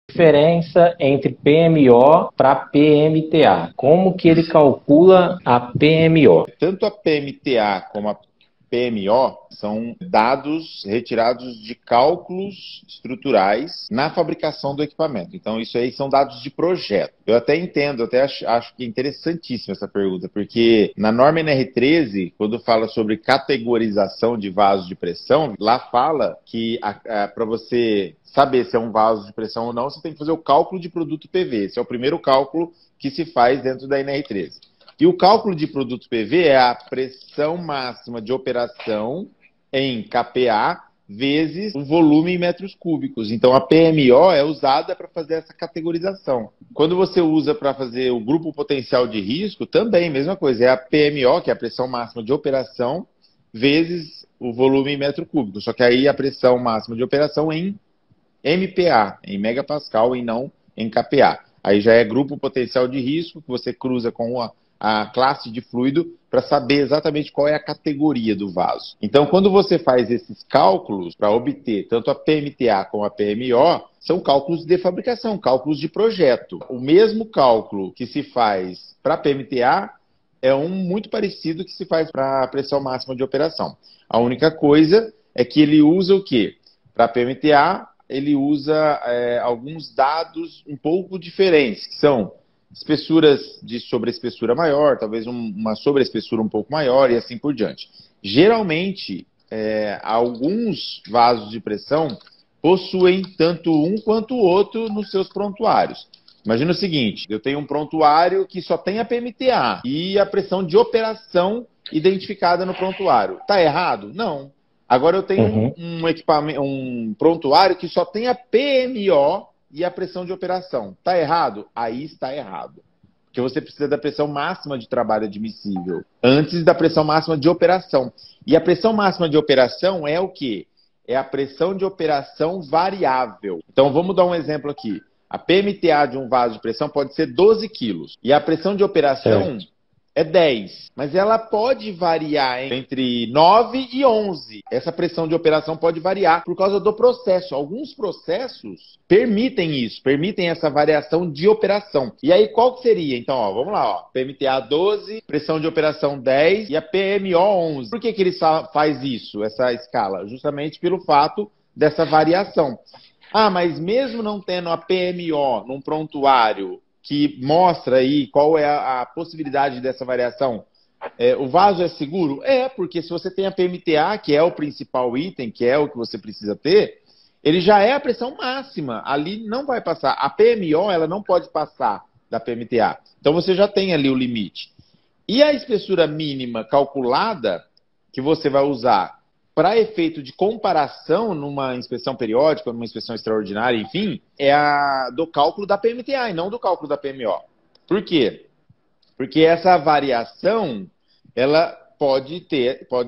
Diferença entre PMO para PMTA. Como que ele calcula a PMO? Tanto a PMTA como a PMO são dados retirados de cálculos estruturais na fabricação do equipamento. Então, isso aí são dados de projeto. Eu até entendo, até acho que é interessantíssima essa pergunta, porque na norma NR13, quando fala sobre categorização de vasos de pressão, lá fala que para você saber se é um vaso de pressão ou não, você tem que fazer o cálculo de produto PV. Esse é o primeiro cálculo que se faz dentro da NR13. E o cálculo de produto PV é a pressão máxima de operação em kPa vezes o volume em metros cúbicos. Então, a PMO é usada para fazer essa categorização. Quando você usa para fazer o grupo potencial de risco, também, mesma coisa. É a PMO, que é a pressão máxima de operação, vezes o volume em metro cúbico. Só que aí a pressão máxima de operação em MPa, em megapascal, e não em kPa. Aí já é grupo potencial de risco, que você cruza com a classe de fluido para saber exatamente qual é a categoria do vaso. Então, quando você faz esses cálculos para obter tanto a PMTA como a PMO, são cálculos de fabricação, cálculos de projeto. O mesmo cálculo que se faz para a PMTA é um muito parecido que se faz para a pressão máxima de operação. A única coisa é que ele usa o quê? Para a PMTA, ele usa alguns dados um pouco diferentes, que são espessuras de sobreespessura maior, talvez uma sobreespessura um pouco maior e assim por diante. Geralmente, alguns vasos de pressão possuem tanto um quanto o outro nos seus prontuários. Imagina o seguinte, eu tenho um prontuário que só tem a PMTA e a pressão de operação identificada no prontuário. Está errado? Não. Agora eu tenho um prontuário que só tem a PMO e a pressão de operação. Está errado? Aí está errado. Porque você precisa da pressão máxima de trabalho admissível antes da pressão máxima de operação. E a pressão máxima de operação é o quê? É a pressão de operação variável. Então vamos dar um exemplo aqui. A PMTA de um vaso de pressão pode ser 12 quilos. E a pressão de operação é 10. Mas ela pode variar entre 9 e 11. Essa pressão de operação pode variar por causa do processo. Alguns processos permitem isso, permitem essa variação de operação. E aí qual que seria? Então, vamos lá. PMTA 12, pressão de operação 10 e a PMO 11. Por que ele faz isso, essa escala? Justamente pelo fato dessa variação. Mas mesmo não tendo a PMO num prontuário que mostra aí qual é a possibilidade dessa variação, o vaso é seguro? Porque se você tem a PMTA, que é o principal item, que é o que você precisa ter, ele já é a pressão máxima, ali não vai passar. A PMO, ela não pode passar da PMTA. Então você já tem ali o limite. E a espessura mínima calculada, que você vai usar para efeito de comparação numa inspeção periódica, numa inspeção extraordinária, enfim, é a do cálculo da PMTA e não do cálculo da PMO. Por quê? Porque essa variação, ela pode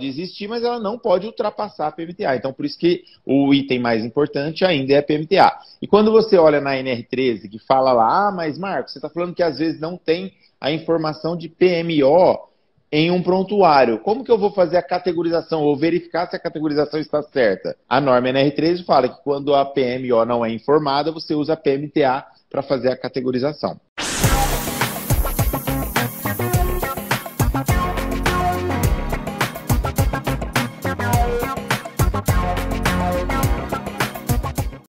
existir, mas ela não pode ultrapassar a PMTA. Então, por isso que o item mais importante ainda é a PMTA. E quando você olha na NR13, que fala lá, mas Marcos, você está falando que às vezes não tem a informação de PMO em um prontuário. Como que eu vou fazer a categorização ou verificar se a categorização está certa? A norma NR13 fala que quando a PMO não é informada, você usa a PMTA para fazer a categorização.